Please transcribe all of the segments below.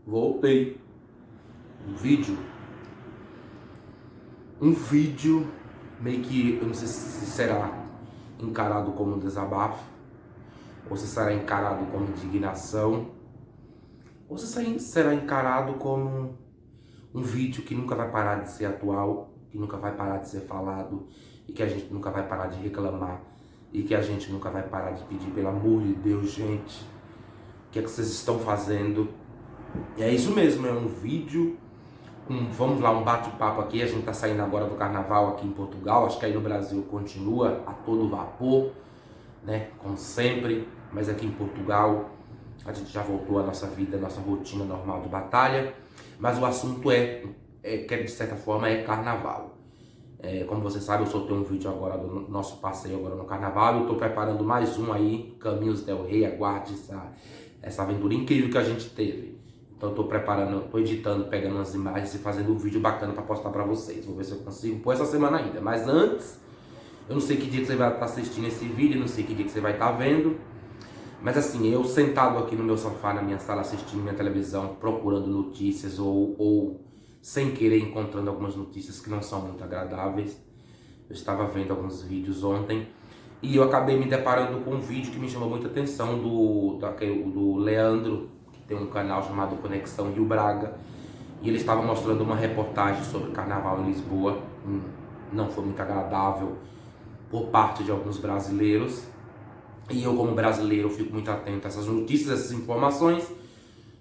Voltei. Um vídeo meio que, eu não sei se será encarado como um desabafo, ou se será encarado como indignação, ou se será encarado como um vídeo que nunca vai parar de ser atual, que nunca vai parar de ser falado, e que a gente nunca vai parar de reclamar, e que a gente nunca vai parar de pedir, pelo amor de Deus, gente, o que é que vocês estão fazendo? E é isso mesmo, é um vídeo, vamos lá, um bate-papo aqui. A gente tá saindo agora do carnaval aqui em Portugal, acho que aí no Brasil continua a todo vapor, né, como sempre, mas aqui em Portugal a gente já voltou à nossa vida, à nossa rotina normal de batalha, mas o assunto que de certa forma é carnaval. Como você sabe, eu soltei um vídeo agora do nosso passeio agora no carnaval, eu estou preparando mais um aí, Caminhos del Rei, aguarde essa aventura incrível que a gente teve. Então eu tô preparando, tô editando, pegando umas imagens e fazendo um vídeo bacana para postar para vocês. Vou ver se eu consigo pôr essa semana ainda. Mas antes, eu não sei que dia que você vai estar assistindo esse vídeo, não sei que dia que você vai estar vendo. Mas assim, eu sentado aqui no meu sofá, na minha sala, assistindo minha televisão, procurando notícias ou sem querer encontrando algumas notícias que não são muito agradáveis. Eu estava vendo alguns vídeos ontem e eu acabei me deparando com um vídeo que me chamou muita atenção do Leandro, que tem um canal chamado Conexão Rio Braga, e ele estava mostrando uma reportagem sobre o carnaval em Lisboa. Não foi muito agradável por parte de alguns brasileiros, e eu, como brasileiro, fico muito atento a essas notícias, essas informações,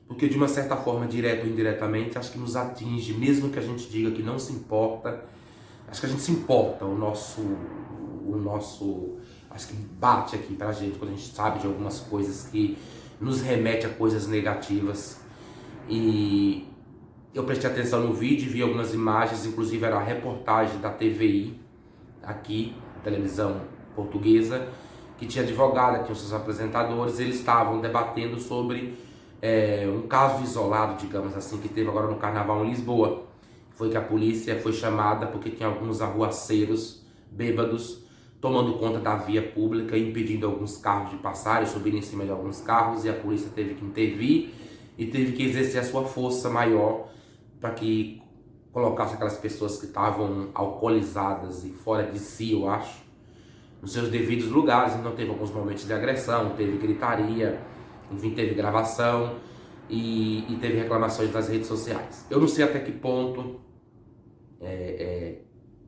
porque de uma certa forma, direto ou indiretamente, acho que nos atinge, mesmo que a gente diga que não se importa. Acho que a gente se importa, o nosso, acho que bate aqui pra gente quando a gente sabe de algumas coisas que nos remete a coisas negativas. E eu prestei atenção no vídeo, vi algumas imagens, inclusive era a reportagem da TVI, aqui, televisão portuguesa, que tinha advogada, tinha os seus apresentadores, eles estavam debatendo sobre um caso isolado, digamos assim, que teve agora no carnaval em Lisboa. Foi que a polícia foi chamada porque tinha alguns arruaceiros bêbados tomando conta da via pública e impedindo alguns carros de passarem, subindo em cima de alguns carros, e a polícia teve que intervir e teve que exercer a sua força maior para que colocasse aquelas pessoas que estavam alcoolizadas e fora de si, eu acho, nos seus devidos lugares. Então teve alguns momentos de agressão, teve gritaria, enfim, teve gravação e teve reclamações nas redes sociais. Eu não sei até que ponto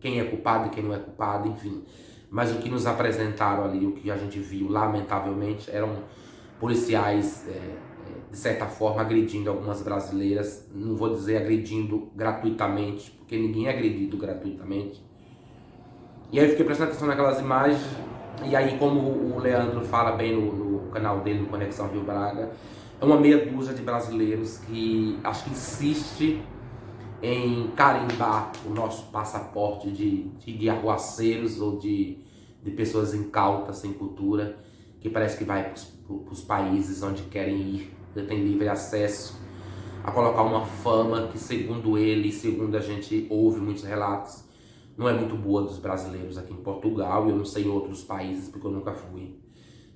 quem é culpado e quem não é culpado, enfim. Mas o que nos apresentaram ali, o que a gente viu, lamentavelmente, eram policiais, de certa forma, agredindo algumas brasileiras. Não vou dizer agredindo gratuitamente, porque ninguém é agredido gratuitamente. E aí eu fiquei prestando atenção naquelas imagens, e aí, como o Leandro fala bem no canal dele, no Conexão Rio Braga, é uma meia dúzia de brasileiros que acho que insiste em carimbar o nosso passaporte de arruaceiros ou de pessoas incautas, sem cultura, que parece que vai para os países onde querem ir, que tem livre acesso, a colocar uma fama que, segundo ele, segundo a gente ouve muitos relatos, não é muito boa dos brasileiros aqui em Portugal, e eu não sei em outros países porque eu nunca fui.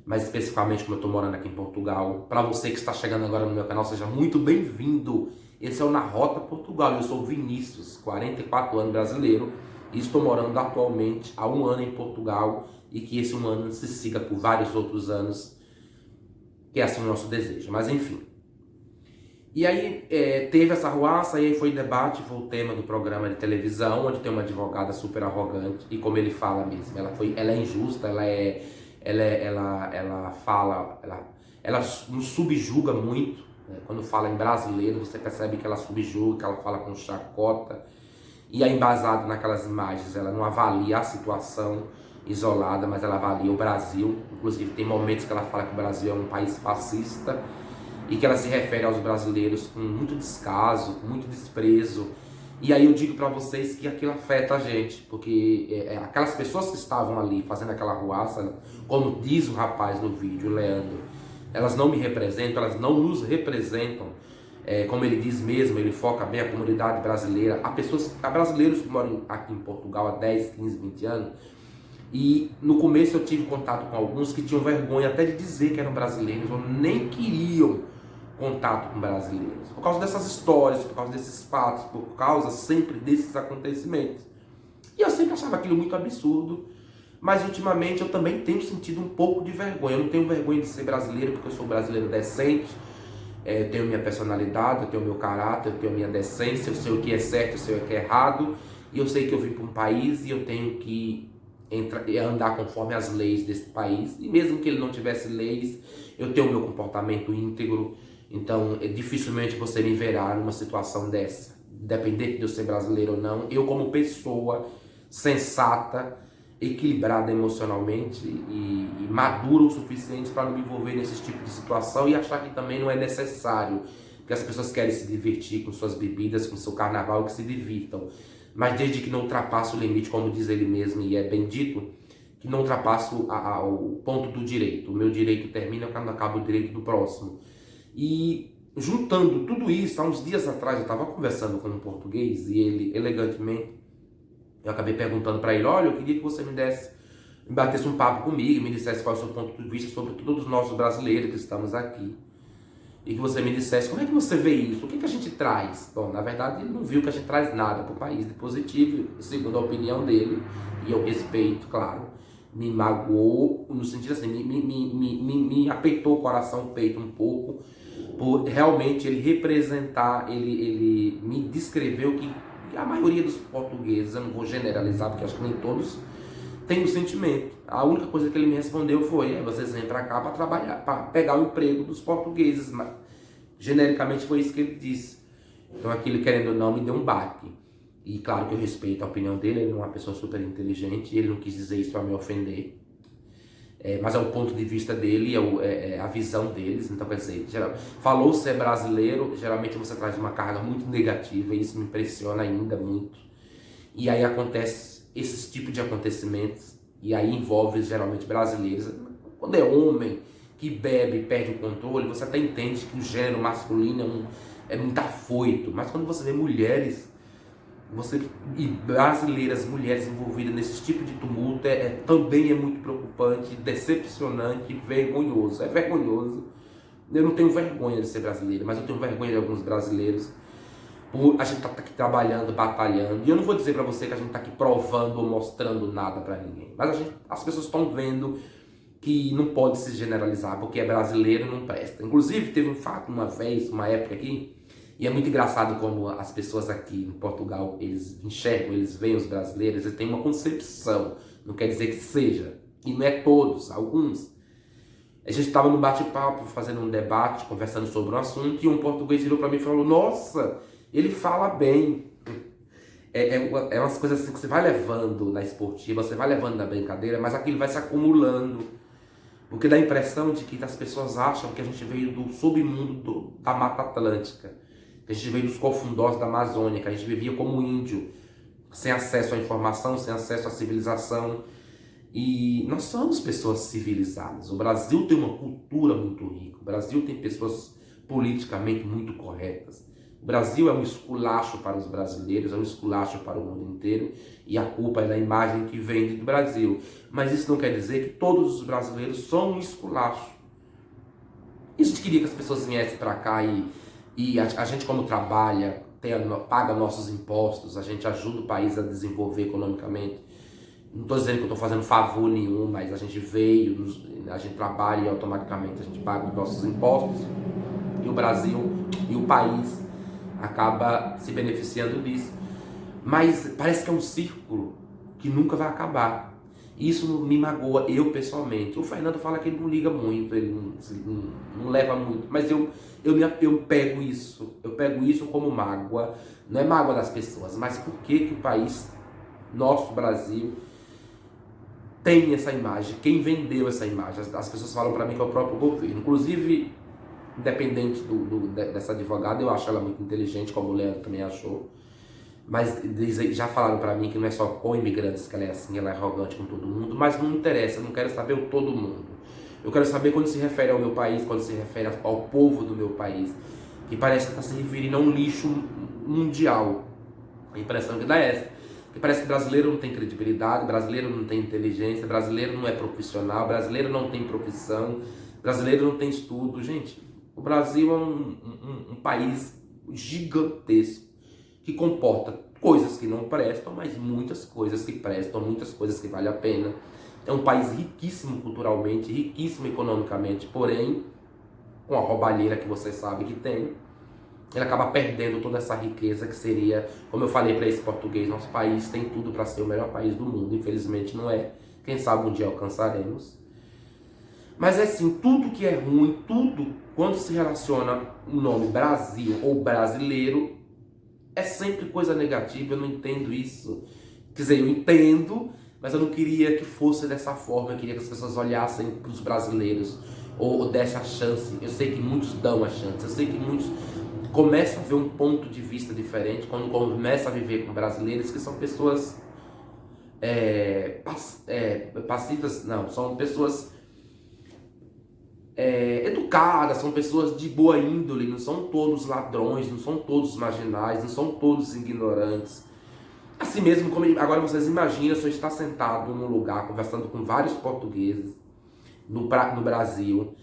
Mas especificamente como eu estou morando aqui em Portugal, para você que está chegando agora no meu canal, seja muito bem-vindo. Esse é o Na Rota Portugal. Eu sou o Vinícius, 44 anos, brasileiro, e estou morando atualmente há 1 ano em Portugal, e que esse 1 ano se siga por vários outros anos, que é assim o nosso desejo. Mas enfim. E aí teve essa arruaça, e aí foi debate, foi o tema do programa de televisão, onde tem uma advogada super arrogante, e como ele fala mesmo, ela é injusta, ela nos subjuga muito, né? Quando fala em brasileiro, você percebe que ela subjuga, que ela fala com chacota, e aí, embasado naquelas imagens, ela não avalia a situação isolada, mas ela avalia o Brasil. Inclusive tem momentos que ela fala que o Brasil é um país fascista, e que ela se refere aos brasileiros com muito descaso, com muito desprezo. E aí eu digo para vocês que aquilo afeta a gente, porque aquelas pessoas que estavam ali fazendo aquela arruaça, como diz o rapaz no vídeo, o Leandro, elas não me representam, elas não nos representam. Como ele diz mesmo, ele foca bem a comunidade brasileira, a brasileiros que moram aqui em Portugal há 10, 15, 20 anos. E no começo eu tive contato com alguns que tinham vergonha até de dizer que eram brasileiros, ou nem queriam contato com brasileiros. Por causa dessas histórias, por causa desses fatos, por causa sempre desses acontecimentos. E eu sempre achava aquilo muito absurdo, mas ultimamente eu também tenho sentido um pouco de vergonha. Eu não tenho vergonha de ser brasileiro, porque eu sou brasileiro decente, eu tenho minha personalidade, eu tenho meu caráter, eu tenho minha decência, eu sei o que é certo, eu sei o que é errado, e eu sei que eu vim para um país e eu tenho que andar conforme as leis desse país, e mesmo que ele não tivesse leis, eu tenho o meu comportamento íntegro. Então dificilmente você me verá numa situação dessa, independente de eu ser brasileiro ou não. Eu, como pessoa sensata, equilibrada emocionalmente e madura o suficiente para não me envolver nesse tipo de situação e achar que também não é necessário, que as pessoas querem se divertir com suas bebidas, com seu carnaval, que se divirtam, mas desde que não ultrapasse o limite, como diz ele mesmo, e é bem dito, que não ultrapasse o ponto do direito. O meu direito termina quando acaba o direito do próximo. E juntando tudo isso, há uns dias atrás eu estava conversando com um português e ele, elegantemente, eu acabei perguntando para ele: olha, eu queria que você me batesse um papo comigo, me dissesse qual é o seu ponto de vista sobre todos os nossos brasileiros que estamos aqui. E que você me dissesse como é que você vê isso, o que a gente traz. Bom, na verdade ele não viu que a gente traz nada para o país de positivo, segundo a opinião dele, e eu respeito, claro. Me magoou, no sentido assim, me apertou o coração, o peito um pouco, por realmente ele representar, ele me descreveu que a maioria dos portugueses, eu não vou generalizar porque acho que nem todos, tem um sentimento. A única coisa que ele me respondeu foi: vocês vêm para cá para trabalhar, para pegar o emprego dos portugueses. Mas, genericamente foi isso que ele disse. Então aquilo, querendo ou não, me deu um baque. E claro que eu respeito a opinião dele, ele é uma pessoa super inteligente, e ele não quis dizer isso para me ofender. Mas é o ponto de vista dele, é a visão deles. Então, quer dizer, falou ser brasileiro, geralmente você traz uma carga muito negativa, e isso me impressiona ainda muito. E aí acontece esses tipos de acontecimentos, e aí envolve geralmente brasileiros. Quando é homem que bebe e perde o controle, você até entende que o gênero masculino é muito afoito, mas quando você vê mulheres e brasileiras, mulheres envolvidas nesse tipo de tumulto, também é muito preocupante, decepcionante, vergonhoso. É vergonhoso. Eu não tenho vergonha de ser brasileiro, mas eu tenho vergonha de alguns brasileiros. A gente tá aqui trabalhando, batalhando, e eu não vou dizer para você que a gente tá aqui provando ou mostrando nada para ninguém, mas as pessoas estão vendo que não pode se generalizar, porque é brasileiro e não presta. Inclusive teve um fato uma vez, uma época aqui, e é muito engraçado como as pessoas aqui em Portugal, eles enxergam, eles veem os brasileiros, eles têm uma concepção, não quer dizer que seja, e não é todos, alguns. A gente estava no bate-papo, fazendo um debate, conversando sobre um assunto, e um português virou para mim e falou: nossa, ele fala bem. É umas coisas assim que você vai levando na esportiva, você vai levando na brincadeira, mas aquilo vai se acumulando. Porque dá a impressão de que as pessoas acham que a gente veio do submundo da Mata Atlântica, que a gente veio dos cofundós da Amazônia, que a gente vivia como índio, sem acesso à informação, sem acesso à civilização. E nós somos pessoas civilizadas. O Brasil tem uma cultura muito rica. O Brasil tem pessoas politicamente muito corretas. O Brasil é um esculacho para os brasileiros, é um esculacho para o mundo inteiro. E a culpa é da imagem que vende do Brasil. Mas isso não quer dizer que todos os brasileiros são um esculacho. E a gente queria que as pessoas viessem para cá e a gente, como trabalha, paga nossos impostos, a gente ajuda o país a desenvolver economicamente. Não estou dizendo que eu estou fazendo favor nenhum, mas a gente veio, a gente trabalha e automaticamente a gente paga os nossos impostos. E o Brasil e o país acaba se beneficiando disso. Mas parece que é um círculo que nunca vai acabar. Isso me magoa, eu pessoalmente. O Fernando fala que ele não liga muito, ele não leva muito, mas eu pego isso. Eu pego isso como mágoa. Não é mágoa das pessoas, mas por que o país, nosso Brasil, tem essa imagem? Quem vendeu essa imagem? As pessoas falam para mim que é o próprio governo. Inclusive, independente dessa advogada, eu acho ela muito inteligente, como o Leandro também achou. Mas já falaram para mim que não é só com imigrantes que ela é assim, ela é arrogante com todo mundo. Mas não me interessa, eu não quero saber o todo mundo. Eu quero saber quando se refere ao meu país, quando se refere ao povo do meu país, que parece que está se referindo a um lixo mundial. A impressão que dá é essa. Que parece que brasileiro não tem credibilidade, brasileiro não tem inteligência, brasileiro não é profissional, brasileiro não tem profissão, brasileiro não tem estudo. Gente, O Brasil é um país gigantesco que comporta coisas que não prestam, mas muitas coisas que prestam, muitas coisas que valem a pena. É um país riquíssimo culturalmente, riquíssimo economicamente, porém, com a roubalheira que você sabe que tem, ele acaba perdendo toda essa riqueza que seria, como eu falei para esse português, nosso país tem tudo para ser o melhor país do mundo, infelizmente não é. Quem sabe um dia alcançaremos. Mas é assim, tudo que é ruim, tudo, quando se relaciona o nome Brasil ou brasileiro, é sempre coisa negativa. Eu não entendo isso. Quer dizer, eu entendo, mas eu não queria que fosse dessa forma. Eu queria que as pessoas olhassem para os brasileiros ou dessem a chance. Eu sei que muitos dão a chance, eu sei que muitos começam a ver um ponto de vista diferente quando começam a viver com brasileiros que são pessoas passivas, não, são pessoas educadas, são pessoas de boa índole, não são todos ladrões, não são todos marginais, não são todos ignorantes. Assim mesmo, como agora vocês imaginam, se eu estar sentado num lugar conversando com vários portugueses no Brasil,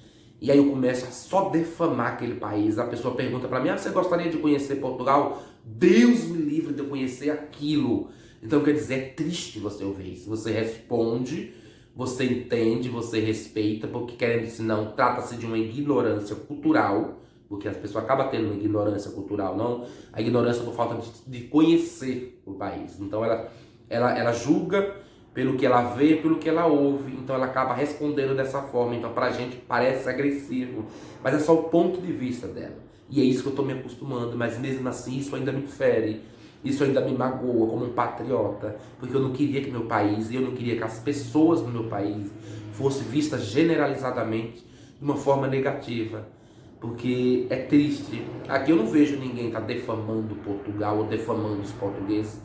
e aí eu começo a só defamar aquele país. A pessoa pergunta para mim: você gostaria de conhecer Portugal? Deus me livre de eu conhecer aquilo. Então quer dizer, é triste você ouvir isso. Você responde, você entende, você respeita, porque querendo se não, trata-se de uma ignorância cultural, porque as pessoas acabam tendo uma ignorância cultural, não a ignorância por falta de conhecer o país. Então ela julga pelo que ela vê, pelo que ela ouve, então ela acaba respondendo dessa forma. Então pra gente parece agressivo, mas é só o ponto de vista dela. E é isso que eu tô me acostumando, mas mesmo assim isso ainda me fere. Isso ainda me magoa como um patriota, porque eu não queria que meu país, e eu não queria que as pessoas do meu país fossem vistas generalizadamente de uma forma negativa, porque é triste. Aqui eu não vejo ninguém estar defamando Portugal ou defamando os portugueses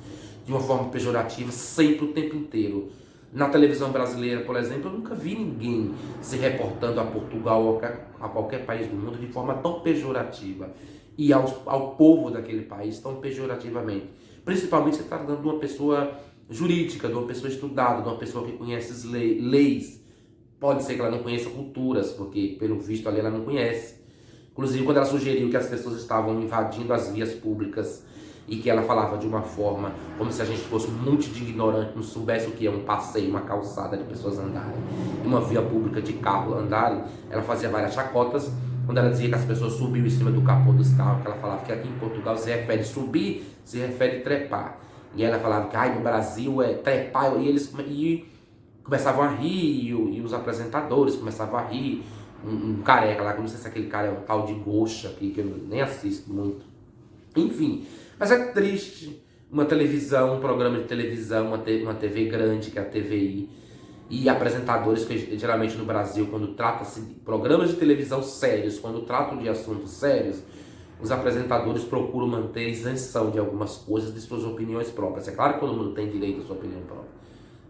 de uma forma pejorativa sempre o tempo inteiro. Na televisão brasileira, por exemplo, eu nunca vi ninguém se reportando a Portugal ou a qualquer país do mundo de forma tão pejorativa e ao povo daquele país tão pejorativamente. Principalmente se tratando de uma pessoa jurídica, de uma pessoa estudada, de uma pessoa que conhece as leis. Pode ser que ela não conheça culturas, porque pelo visto ali ela não conhece. Inclusive quando ela sugeriu que as pessoas estavam invadindo as vias públicas e que ela falava de uma forma como se a gente fosse um monte de ignorante, não soubesse o que é um passeio, uma calçada de pessoas andarem, uma via pública de carro andarem, ela fazia várias chacotas. Quando ela dizia que as pessoas subiam em cima do capô dos carros, que ela falava que aqui em Portugal se refere subir, se refere trepar. E ela falava que no Brasil é trepar, e eles começavam a rir, e os apresentadores começavam a rir. Um careca lá, que eu não sei se aquele cara é um tal de Goxa aqui, que eu nem assisto muito. Enfim, mas é triste uma televisão, um programa de televisão, uma TV grande, que é a TVI, e apresentadores que geralmente no Brasil, quando trata-se de programas de televisão sérios, quando tratam de assuntos sérios, os apresentadores procuram manter isenção de algumas coisas, de suas opiniões próprias. É claro que todo mundo tem direito à sua opinião própria,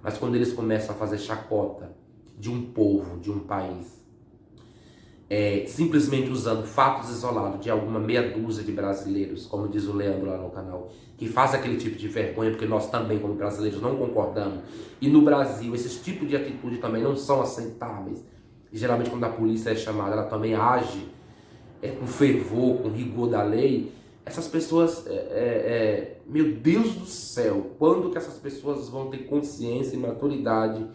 mas quando eles começam a fazer chacota de um povo, de um país, simplesmente usando fatos isolados de alguma meia dúzia de brasileiros, como diz o Leandro lá no canal, que faz aquele tipo de vergonha, porque nós também, como brasileiros, não concordamos. E no Brasil, esses tipos de atitude também não são aceitáveis. E geralmente, quando a polícia é chamada, ela também age com fervor, com rigor da lei. Essas pessoas, meu Deus do céu, quando que essas pessoas vão ter consciência e maturidade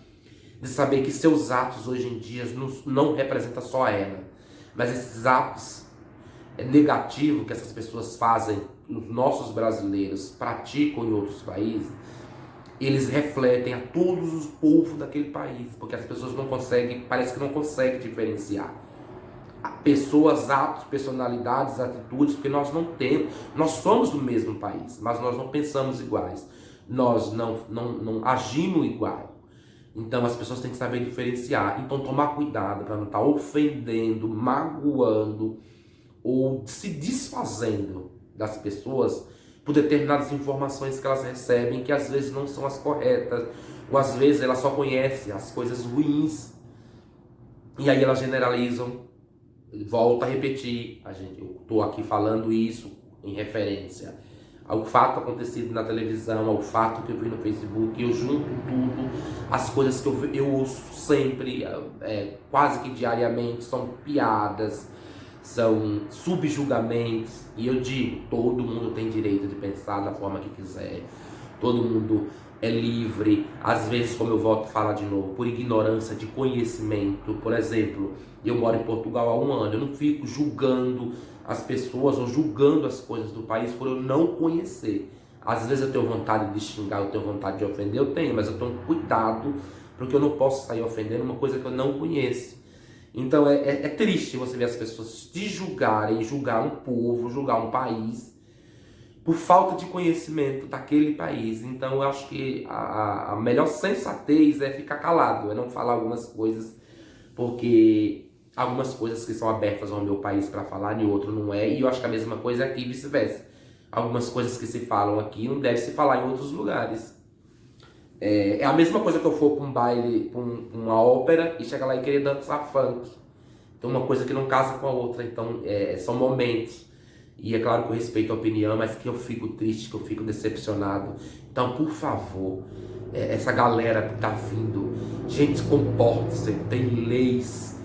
de saber que seus atos hoje em dia não representam só ela, mas esses atos negativos que essas pessoas fazem, os nossos brasileiros praticam em outros países, eles refletem a todos os povos daquele país, porque as pessoas não conseguem, parece que não conseguem diferenciar pessoas, atos, personalidades, atitudes, porque nós não temos, nós somos do mesmo país, mas nós não pensamos iguais, nós não agimos igual. Então as pessoas têm que saber diferenciar. Então tomar cuidado para não estar ofendendo, magoando ou se desfazendo das pessoas por determinadas informações que elas recebem, que às vezes não são as corretas, ou às vezes elas só conhecem as coisas ruins e aí elas generalizam. Volto a repetir, eu estou aqui falando isso em referência ao fato acontecido na televisão, ao fato que eu vi no Facebook. Eu junto tudo, as coisas que eu ouço sempre, quase que diariamente, são piadas, são subjulgamentos. E eu digo, todo mundo tem direito de pensar da forma que quiser, todo mundo é livre, às vezes, como eu volto a falar de novo, por ignorância de conhecimento. Por exemplo, eu moro em Portugal há 1 ano, eu não fico julgando as pessoas ou julgando as coisas do país por eu não conhecer. Às vezes eu tenho vontade de xingar, eu tenho vontade de ofender, eu tenho, mas eu tomo cuidado, porque eu não posso sair ofendendo uma coisa que eu não conheço. Então é triste você ver as pessoas te julgarem, julgar um povo, julgar um país, por falta de conhecimento daquele país. Então eu acho que a melhor sensatez é ficar calado, é não falar algumas coisas, porque algumas coisas que são abertas ao meu país para falar, e outro não é, e eu acho que a mesma coisa é aqui e vice-versa. Algumas coisas que se falam aqui não deve se falar em outros lugares. É a mesma coisa que eu for para um baile, para uma ópera e chegar lá e querer dançar funk. Então uma coisa que não casa com a outra, então são momentos. E é claro que eu respeito a opinião, mas que eu fico triste, que eu fico decepcionado. Então, por favor, essa galera que tá vindo, gente, comporte-se, tem leis,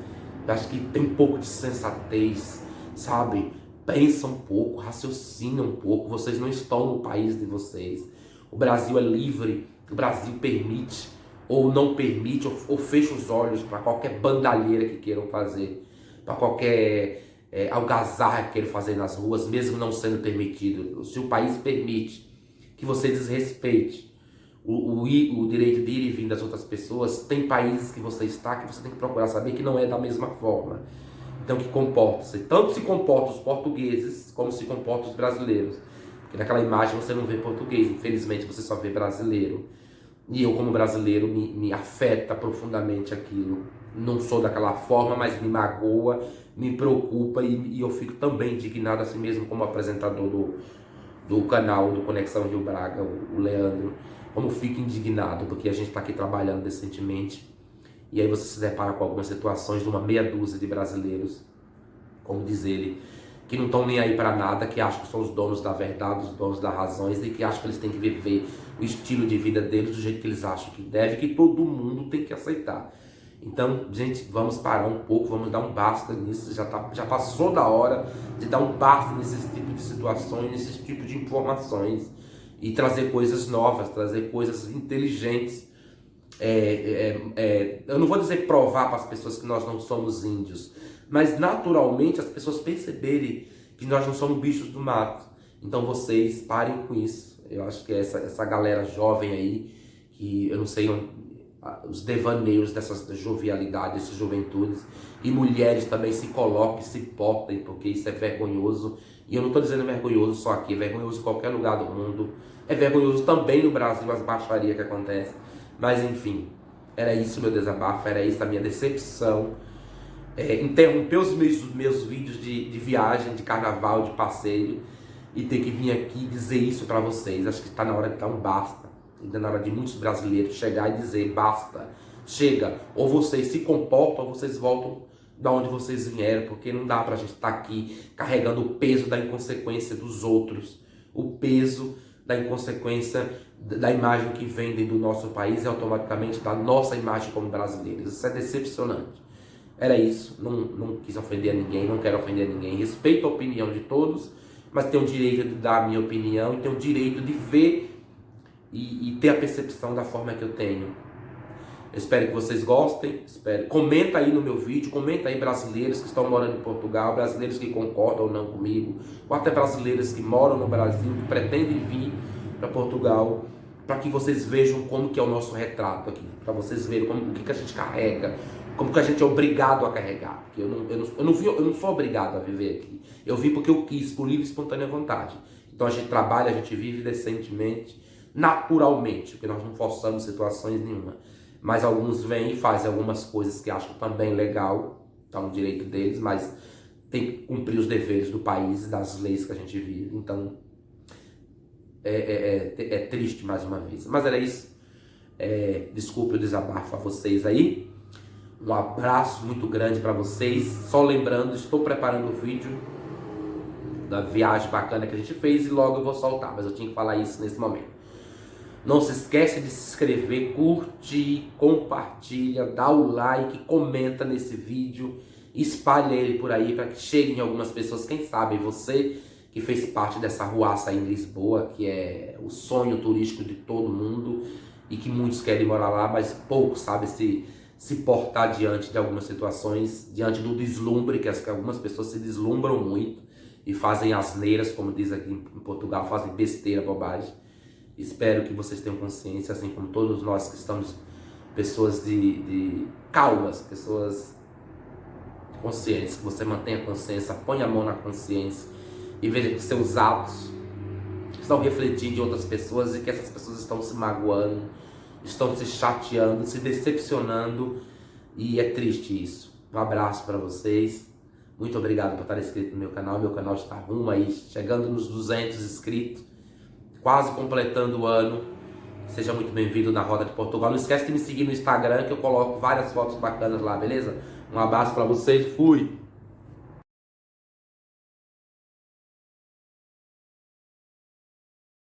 eu acho que tem um pouco de sensatez, sabe? Pensa um pouco, raciocina um pouco, vocês não estão no país de vocês. O Brasil é livre, o Brasil permite ou não permite, ou fecha os olhos para qualquer bandalheira que queiram fazer, para qualquer algazarra que queiram fazer nas ruas, mesmo não sendo permitido. Se o país permite que você desrespeite o direito de ir e vir das outras pessoas, tem países que você está que você tem que procurar saber que não é da mesma forma. Então que comporta-se, tanto se comportam os portugueses como se comportam os brasileiros. Porque naquela imagem você não vê português, infelizmente você só vê brasileiro. E eu, como brasileiro, me afeta profundamente aquilo. Não sou daquela forma, mas me magoa, me preocupa e eu fico também indignado, assim mesmo como apresentador do canal do Conexão Rio Braga, o Leandro, como fico indignado, porque a gente está aqui trabalhando decentemente e aí você se depara com algumas situações de uma meia dúzia de brasileiros, como diz ele, que não estão nem aí para nada, que acham que são os donos da verdade, os donos das razões e que acham que eles têm que viver o estilo de vida deles do jeito que eles acham que deve, que todo mundo tem que aceitar. Então, gente, vamos parar um pouco, vamos dar um basta nisso, já passou da hora de dar um basta nesse tipo de situações, nesse tipo de informações e trazer coisas novas, trazer coisas inteligentes. Eu não vou dizer provar para as pessoas que nós não somos índios, mas naturalmente as pessoas perceberem que nós não somos bichos do mato. Então vocês parem com isso. Eu acho que essa galera jovem aí, que eu não sei os devaneios dessas jovialidades, dessas juventudes, e mulheres também se coloquem, se portem, porque isso é vergonhoso. E eu não estou dizendo vergonhoso só aqui, é vergonhoso em qualquer lugar do mundo. É vergonhoso também no Brasil as baixarias que acontecem. Mas enfim, era isso meu desabafo, era isso a minha decepção. Interromper os meus vídeos de viagem, de carnaval, de passeio, e ter que vir aqui dizer isso para vocês. Acho que está na hora de dar um basta. Está na hora de muitos brasileiros chegar e dizer basta, chega. Ou vocês se comportam, ou vocês voltam da onde vocês vieram, porque não dá para a gente estar aqui carregando o peso da inconsequência dos outros, o peso da inconsequência da imagem que vendem do nosso país e automaticamente da nossa imagem como brasileiros. Isso é decepcionante. Era isso, não quis ofender ninguém, não quero ofender ninguém, respeito a opinião de todos, mas tenho o direito de dar a minha opinião e tenho o direito de ver e ter a percepção da forma que eu tenho. Eu espero que vocês gostem, comenta aí no meu vídeo, comenta aí brasileiros que estão morando em Portugal, brasileiros que concordam ou não comigo, ou até brasileiros que moram no Brasil, que pretendem vir para Portugal, para que vocês vejam como que é o nosso retrato aqui, para vocês verem o que a gente carrega, como que a gente é obrigado a carregar. Porque eu não sou obrigado a viver aqui. Eu vim porque eu quis, por livre e espontânea vontade. Então a gente trabalha, a gente vive decentemente, naturalmente, porque nós não forçamos situações nenhuma. Mas alguns vêm e fazem algumas coisas que acham também legal, tá no direito deles, mas tem que cumprir os deveres do país e das leis que a gente vive. Então é triste mais uma vez. Mas era isso. Desculpe o desabafo a vocês aí. Um abraço muito grande para vocês. Só lembrando, estou preparando o vídeo da viagem bacana que a gente fez e logo eu vou soltar, mas eu tinha que falar isso nesse momento. Não se esquece de se inscrever, curte, compartilha, dá o like, comenta nesse vídeo Espalhe ele por aí para que chegue em algumas pessoas. Quem sabe você que fez parte dessa ruaça aí em Lisboa, que é o sonho turístico de todo mundo e que muitos querem morar lá, mas poucos sabem se portar diante de algumas situações, diante do deslumbre, que algumas pessoas se deslumbram muito e fazem asneiras, como diz aqui em Portugal, fazem besteira, bobagem. Espero que vocês tenham consciência, assim como todos nós que estamos pessoas de calmas, pessoas conscientes, que você mantenha a consciência, ponha a mão na consciência e veja que seus atos estão refletindo em outras pessoas e que essas pessoas estão se magoando, estão se chateando, se decepcionando, e é triste isso. Um abraço para vocês, muito obrigado por estar inscrito no meu canal está rumo aí, chegando nos 200 inscritos, quase completando o ano. Seja muito bem-vindo na Roda de Portugal. Não esquece de me seguir no Instagram, que eu coloco várias fotos bacanas lá, beleza? Um abraço para vocês, fui!